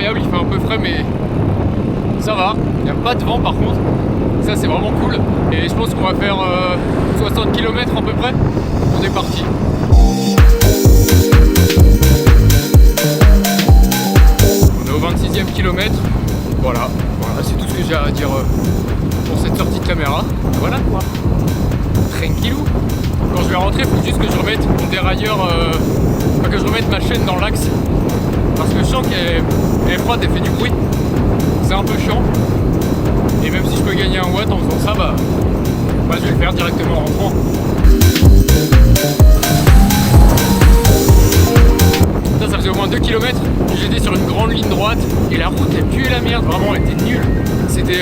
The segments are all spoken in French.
incroyable, il fait un peu frais mais ça va, il n'y a pas de vent par contre, ça c'est vraiment cool. Et je pense qu'on va faire 60 km à peu près, on est parti. On est au 26e kilomètre, voilà c'est tout ce que j'ai à dire pour cette sortie de caméra. Voilà quoi, tranquillou. Quand je vais rentrer, il faut juste que je remette mon dérailleur, que je remette ma chaîne dans l'axe. Parce que je sens qu'elle est froide, elle fait du bruit. C'est un peu chiant. Et même si je peux gagner un watt en faisant ça, bah je vais le faire directement en rentrant. Ça faisait au moins 2 km. J'étais sur une grande ligne droite et la route elle puait la merde, vraiment elle était nulle. C'était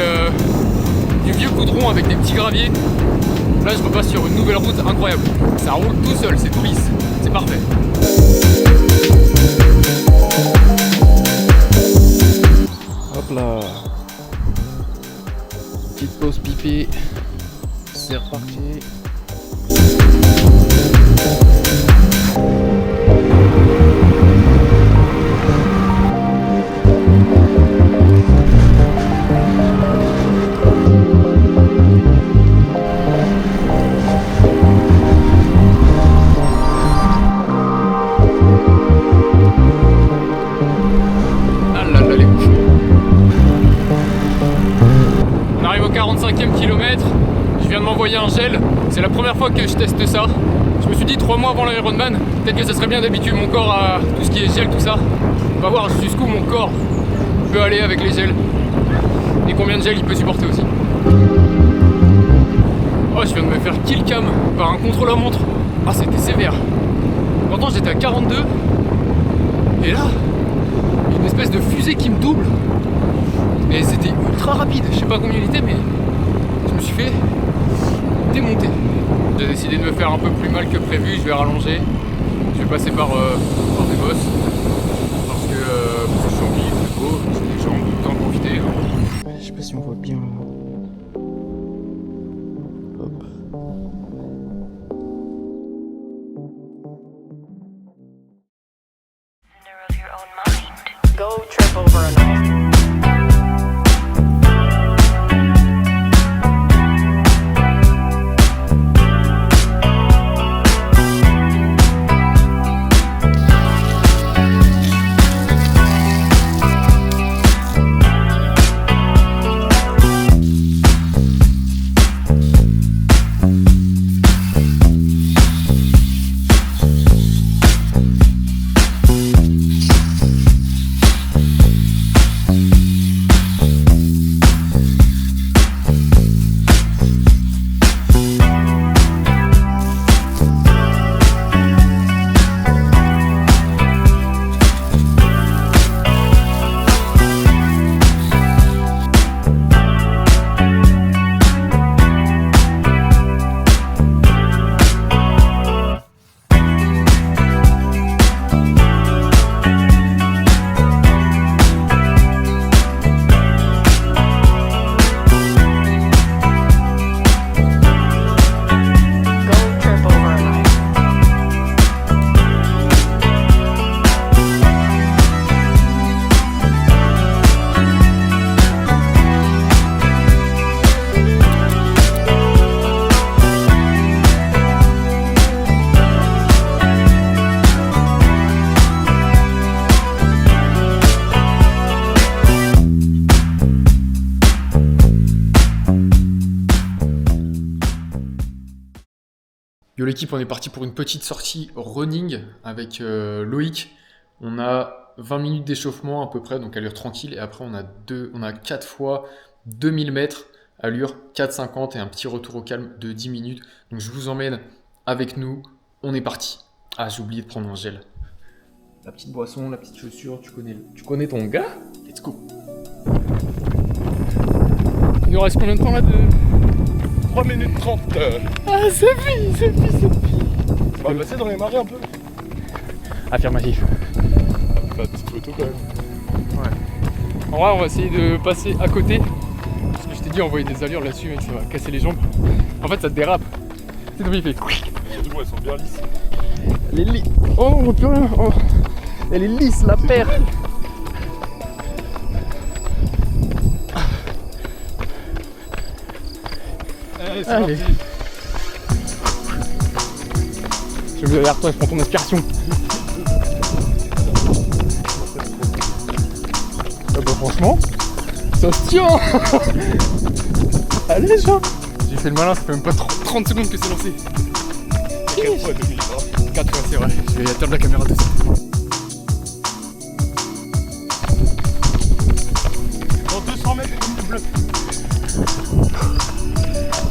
du vieux goudron avec des petits graviers. Là je repasse sur une nouvelle route incroyable. Ça roule tout seul, c'est tout lisse, c'est parfait. Hop là. Petite pause pipi. C'est reparti. On arrive au 45e kilomètre, je viens de m'envoyer un gel, c'est la première fois que je teste ça. Je me suis dit 3 mois avant l'Ironman, peut-être que ça serait bien d'habituer mon corps à tout ce qui est gel, tout ça. On va voir jusqu'où mon corps peut aller avec les gels et combien de gel il peut supporter aussi. Oh, je viens de me faire kill cam par un contre-la-montre. Ah, c'était sévère. Pourtant j'étais à 42 et là, une espèce de fusée qui me double. Et c'était ultra rapide, je sais pas combien il était mais je me suis fait démonter. J'ai décidé de me faire un peu plus mal que prévu, je vais rallonger. Je vais passer par des bosses parce que je suis en milieu de beau, j'ai les jambes, autant en profiter. Je sais pas si on voit bien. Hop. Go trip over a night. Yo l'équipe, on est parti pour une petite sortie running avec Loïc. On a 20 minutes d'échauffement à peu près, donc allure tranquille. Et après on a 4 fois 2000 mètres, allure 4,50 et un petit retour au calme de 10 minutes. Donc je vous emmène avec nous, on est parti. Ah, j'ai oublié de prendre un gel. La petite boisson, la petite chaussure, tu connais ton gars? Let's go. Il nous reste combien de temps là de... 3 minutes 30. Ah, ça plie. On va passer dans les marais un peu. Affirmatif. On va faire des photos quand même. Ouais. En vrai, on va essayer de passer à côté. Parce que je t'ai dit, envoyer des allures là-dessus, mec, ça va casser les jambes. En fait, ça te dérape. C'est donc il fait. Surtout, elles sont bien lisses. Elle est lisse. Oh, on voit plus rien. Oh. Elle est lisse, la paire. Allez, c'est Allez. parti. Je vais vers toi, je prends ton aspiration. Ah bah franchement, ça se tient. Allez, Jean. J'ai fait le malin, ça fait même pas 30 secondes que c'est lancé. 4 fois 2000. 4 fois, c'est vrai. Je vais atteindre la caméra tout de suite. Dans 200 mètres, une bloc.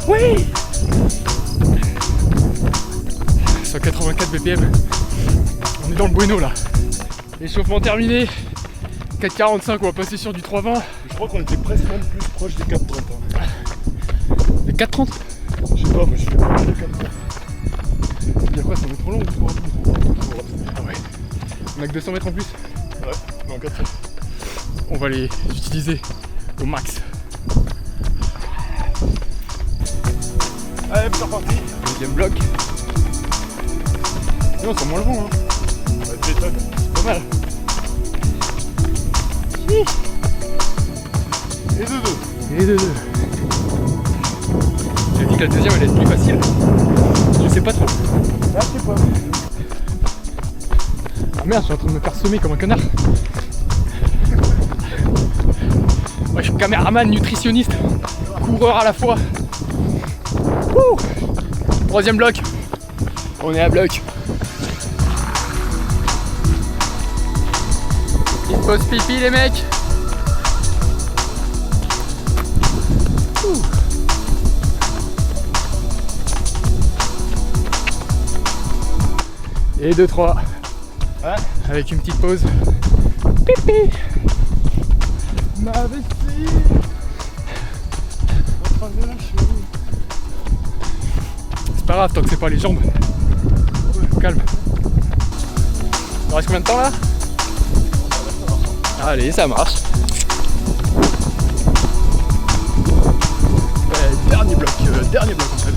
Oui. 184 BPM. On est dans le bueno là. Échauffement terminé. 4,45, on va passer sur du 3,20. Je crois qu'on était presque même plus proche des 4,30. Hein. Les 4,30. Je sais pas, mais je fais pas les 4,30. Ça veut dire quoi, ça va être trop long ou trop rapide? Ah ouais. On a que 200 mètres en plus. Ouais, non, 400. On va les utiliser au max. Allez, c'est reparti. Deuxième bloc. Et on sent moins le vent, hein. Ouais, tu m'étonnes. C'est pas mal. Et 2-2. Et 2-2. J'ai dit que la deuxième allait être plus facile. Je sais pas trop. Ah, je sais pas. Ah merde, je suis en train de me faire semer comme un connard. Ouais, je suis caméraman, nutritionniste, coureur à la fois. Wouh. Troisième bloc. On est à bloc. Ils posent pipi les mecs. Ouh. Et 2-3. Ouais. Avec une petite pause. Pipi. Ma vessie. En train de lâcher. C'est pas grave tant que c'est pas les jambes. Calme. Il reste combien de temps là? Allez, ça marche. Dernier bloc en fait.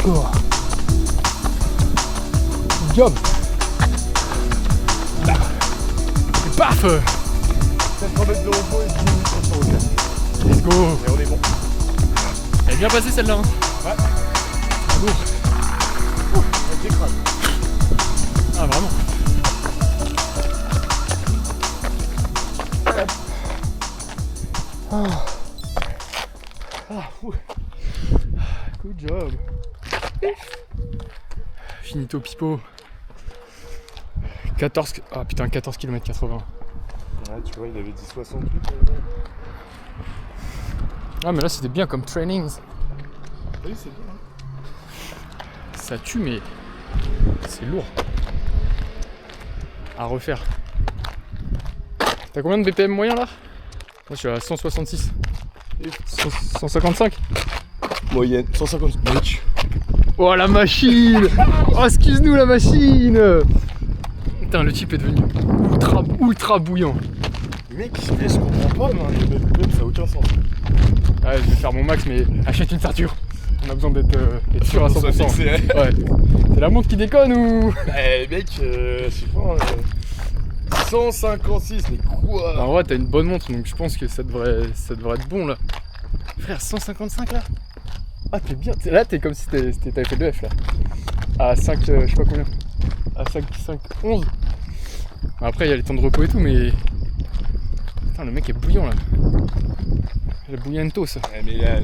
Oh. Job. Là. Et paf. 400 mètres de repos et 10 minutes sur le week-end. Let's go. Et on est bon. Elle est bien passée celle-là. Hein. Ouais. Lourd. On t'écrase. Ah vraiment. Ah. Ah, ouh. Good job. Finito pipo. 14. Ah putain, 14 km 80. Ouais, tu vois, il avait dit 68. Ah mais là c'était bien comme training. Oui, c'est bien. Hein. Ça tue mais c'est lourd. À refaire. T'as combien de BPM moyen là? Moi je suis à 166. 155. Moyenne, 150 mètres. Oh la machine. Oh excuse-nous la machine. Putain le type est devenu ultra bouillant. Mec, je comprends pas, mais les BPM, ça a aucun sens. Ouais je vais faire mon max mais achète une ceinture. On a besoin d'être sûr à 100%. Fixé, hein. Ouais. C'est la montre qui déconne ou? Eh mec, je sais pas. 156, mais quoi? En vrai t'as une bonne montre donc je pense que ça devrait être bon là. Frère 155 là? Ah t'es bien, là t'es comme si t'avais fait 2F là. À 5, je sais pas combien. À 5, 11. Après il y a les temps de repos et tout mais... Putain le mec est bouillant là. Le bouillantos. Ouais, mais là,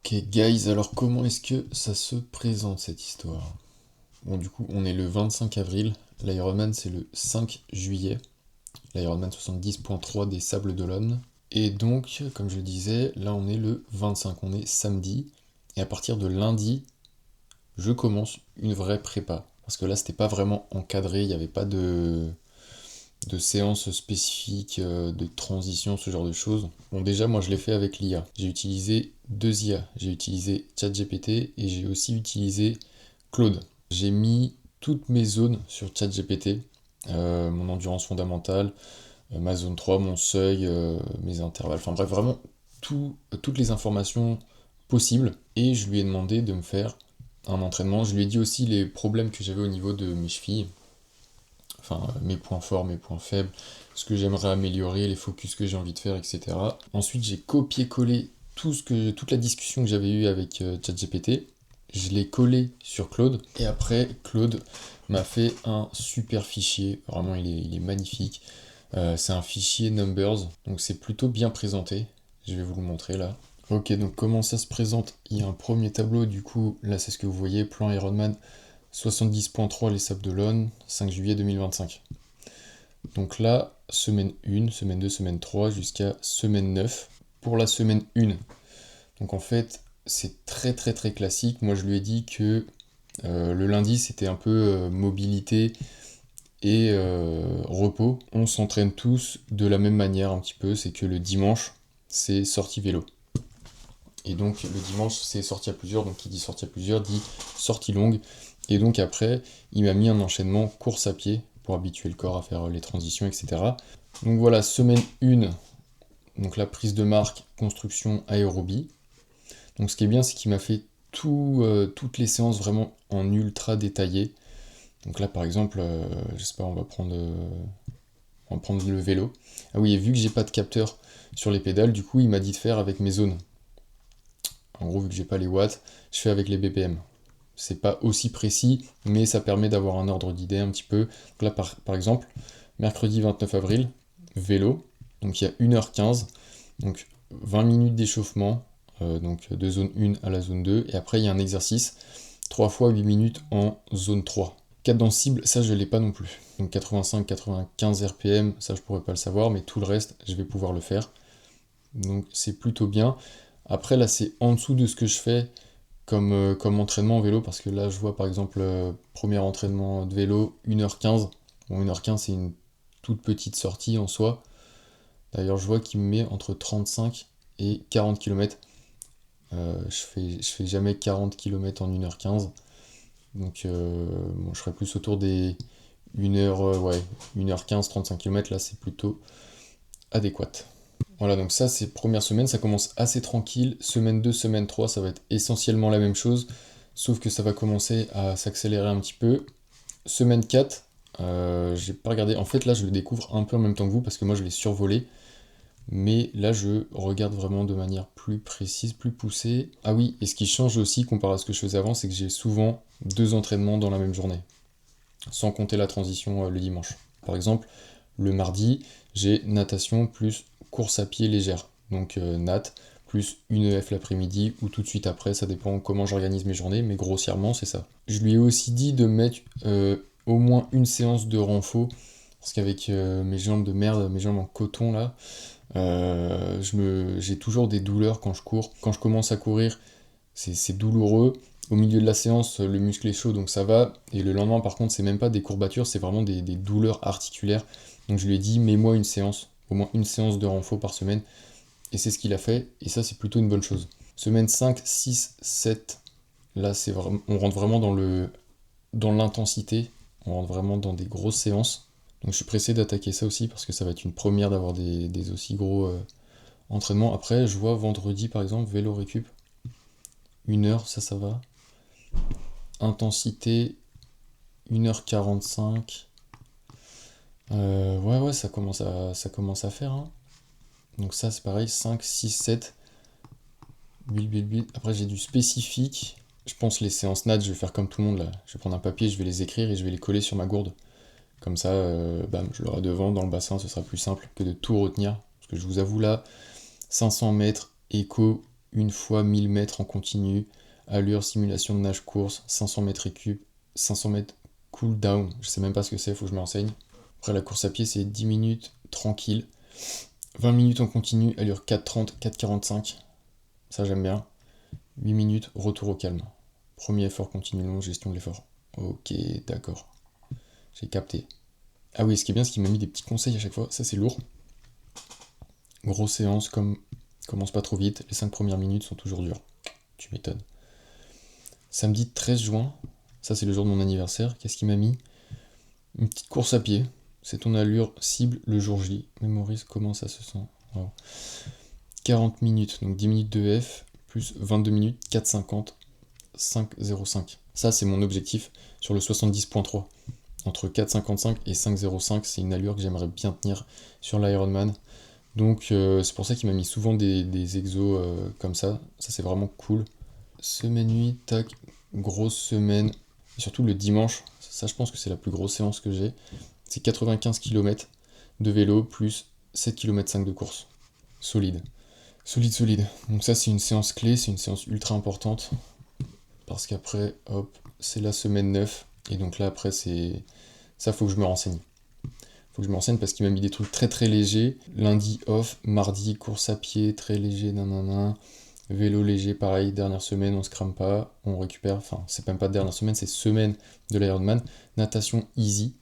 Ok guys, alors comment est-ce que ça se présente cette histoire? Bon du coup on est le 25 avril, l'Ironman c'est le 5 juillet, l'Ironman 70.3 des Sables d'Olonne. Et donc, comme je le disais, là on est le 25, on est samedi, et à partir de lundi, je commence une vraie prépa. Parce que là c'était pas vraiment encadré, il n'y avait pas de séances spécifiques, de transition, ce genre de choses. Bon déjà moi je l'ai fait avec l'IA. J'ai utilisé 2 IA. J'ai utilisé ChatGPT et j'ai aussi utilisé Claude. J'ai mis toutes mes zones sur ChatGPT, mon endurance fondamentale, ma zone 3, mon seuil, mes intervalles, enfin bref vraiment toutes les informations possible. Et je lui ai demandé de me faire un entraînement. Je lui ai dit aussi les problèmes que j'avais au niveau de mes chevilles. Enfin, mes points forts, mes points faibles, ce que j'aimerais améliorer, les focus que j'ai envie de faire, etc. Ensuite, j'ai copié-collé toute la discussion que j'avais eue avec ChatGPT. Je l'ai collé sur Claude. Et après, Claude m'a fait un super fichier. Vraiment, il est magnifique. C'est un fichier Numbers, donc c'est plutôt bien présenté. Je vais vous le montrer là. Ok, donc comment ça se présente? Il y a un premier tableau, du coup, là c'est ce que vous voyez, plan Ironman 70.3 les Sables d'Olonne, 5 juillet 2025. Donc là, semaine 1, semaine 2, semaine 3, jusqu'à semaine 9. Pour la semaine 1, donc en fait, c'est très très très classique. Moi je lui ai dit que le lundi c'était un peu mobilité et repos. On s'entraîne tous de la même manière un petit peu, c'est que le dimanche, c'est sortie vélo. Et donc le dimanche, c'est sortie à plusieurs, donc qui dit sortie à plusieurs dit sortie longue. Et donc après, il m'a mis un enchaînement course à pied pour habituer le corps à faire les transitions, etc. Donc voilà, semaine 1, donc la prise de marque, construction, aérobie. Donc ce qui est bien, c'est qu'il m'a fait toutes les séances vraiment en ultra détaillé. Donc là par exemple, je sais pas, on va prendre le vélo. Ah oui, et vu que j'ai pas de capteur sur les pédales, du coup il m'a dit de faire avec mes zones. En gros, vu que j'ai pas les watts, je fais avec les BPM. C'est pas aussi précis, mais ça permet d'avoir un ordre d'idée un petit peu. Donc là, par exemple, mercredi 29 avril, vélo. Donc il y a 1h15, donc 20 minutes d'échauffement, donc de zone 1 à la zone 2. Et après, il y a un exercice, 3 fois 8 minutes en zone 3. Cadence cible, ça je l'ai pas non plus. Donc 85-95 RPM, ça je pourrais pas le savoir, mais tout le reste, je vais pouvoir le faire. Donc c'est plutôt bien. Après là c'est en dessous de ce que je fais comme entraînement en vélo, parce que là je vois par exemple premier entraînement de vélo 1h15. Bon 1h15 c'est une toute petite sortie en soi. D'ailleurs je vois qu'il me met entre 35 et 40 km. Je fais jamais 40 km en 1h15. Donc bon, je serais plus autour des 1h15, 35 km, là c'est plutôt adéquat. Voilà, donc ça c'est première semaine, ça commence assez tranquille. Semaine 2, semaine 3, ça va être essentiellement la même chose, sauf que ça va commencer à s'accélérer un petit peu. Semaine 4, j'ai pas regardé, en fait là je le découvre un peu en même temps que vous, parce que moi je l'ai survolé, mais là je regarde vraiment de manière plus précise, plus poussée. Ah oui, et ce qui change aussi comparé à ce que je faisais avant, c'est que j'ai souvent 2 entraînements dans la même journée, sans compter la transition le dimanche. Par exemple, le mardi, j'ai natation plus course à pied légère. Donc nat plus une EF l'après-midi ou tout de suite après, ça dépend comment j'organise mes journées, mais grossièrement c'est ça. Je lui ai aussi dit de mettre au moins une séance de renfo, parce qu'avec mes jambes de merde, mes jambes en coton là, j'ai toujours des douleurs quand je cours. Quand je commence à courir, c'est douloureux. Au milieu de la séance, le muscle est chaud, donc ça va. Et le lendemain, par contre, c'est même pas des courbatures, c'est vraiment des douleurs articulaires. Donc je lui ai dit, mets-moi une séance, au moins une séance de renfo par semaine. Et c'est ce qu'il a fait, et ça, c'est plutôt une bonne chose. Semaine 5, 6, 7, là, on rentre vraiment dans l'intensité. On rentre vraiment dans des grosses séances. Donc je suis pressé d'attaquer ça aussi, parce que ça va être une première d'avoir des aussi gros entraînements. Après, je vois vendredi, par exemple, vélo récup. 1h, ça va. Intensité 1h45. Ouais, ça commence à faire. Hein. Donc ça c'est pareil, 5, 6, 7. Build. Après j'ai du spécifique. Je pense les séances nat, je vais faire comme tout le monde là. Je vais prendre un papier, je vais les écrire et je vais les coller sur ma gourde. Comme ça, bam, je l'aurai devant dans le bassin, ce sera plus simple que de tout retenir. Parce que je vous avoue là, 500 mètres, écho, une fois 1000 mètres en continu. Allure, simulation de nage course, 500 mètres récup, 500 mètres cool down, je sais même pas ce que c'est, faut que je me renseigne. Après la course à pied c'est 10 minutes tranquille, 20 minutes en continu, allure 4,30, 4,45, ça j'aime bien. 8 minutes, retour au calme. Premier effort continu long, gestion de l'effort. Ok, d'accord, j'ai capté. Ah oui, ce qui est bien, c'est qu'il m'a mis des petits conseils à chaque fois, ça c'est lourd. Grosse séance, commence pas trop vite, les 5 premières minutes sont toujours dures. Tu m'étonnes. Samedi 13 juin, ça c'est le jour de mon anniversaire, qu'est-ce qu'il m'a mis? Une petite course à pied, c'est ton allure cible le jour J. Mémorise comment ça se sent. Wow. 40 minutes, donc 10 minutes de F, plus 22 minutes, 4,50, 5,05. Ça, c'est mon objectif sur le 70.3. Entre 4,55 et 5,05, c'est une allure que j'aimerais bien tenir sur l'Ironman. Donc c'est pour ça qu'il m'a mis souvent des exos comme ça. Ça, c'est vraiment cool. Semaine 8, tac, grosse semaine. Et surtout le dimanche, ça je pense que c'est la plus grosse séance que j'ai. C'est 95 km de vélo plus 7 km 5 de course. Solide. Solide. Donc ça, c'est une séance clé, c'est une séance ultra importante. Parce qu'après, hop, c'est la semaine 9. Et donc là, après, c'est... Ça, faut que je me renseigne. Faut que je me renseigne parce qu'il m'a mis des trucs très très légers. Lundi, off. Mardi, course à pied, très léger, nanana. Vélo léger, pareil. Dernière semaine, on se crame pas. On récupère. Enfin, c'est même pas dernière semaine, c'est semaine de l'Ironman. Natation easy.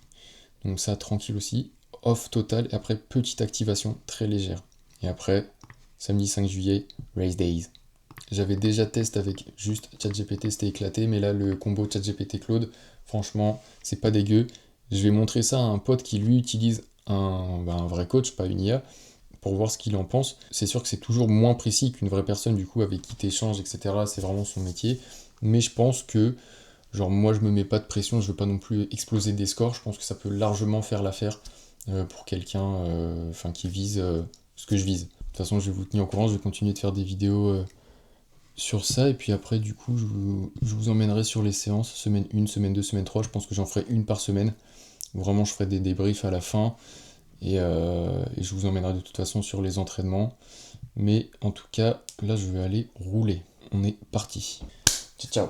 Donc ça, tranquille aussi. Off total. Et après, petite activation très légère. Et après, samedi 5 juillet, race days. J'avais déjà testé avec juste ChatGPT, c'était éclaté, mais là, le combo ChatGPT-Claude, franchement, c'est pas dégueu. Je vais montrer ça à un pote qui, lui, utilise un vrai coach, pas une IA, pour voir ce qu'il en pense. C'est sûr que c'est toujours moins précis qu'une vraie personne, du coup, avec qui t'échanges, etc. C'est vraiment son métier. Mais je pense que, genre, moi, je me mets pas de pression, je veux pas non plus exploser des scores. Je pense que ça peut largement faire l'affaire pour quelqu'un qui vise ce que je vise. De toute façon, je vais vous tenir au courant, je vais continuer de faire des vidéos sur ça, et puis après, du coup, je vous emmènerai sur les séances, semaine 1, semaine 2, semaine 3, je pense que j'en ferai une par semaine. Vraiment, je ferai des débriefs à la fin, et je vous emmènerai de toute façon sur les entraînements. Mais en tout cas, là, je vais aller rouler. On est parti. Ciao.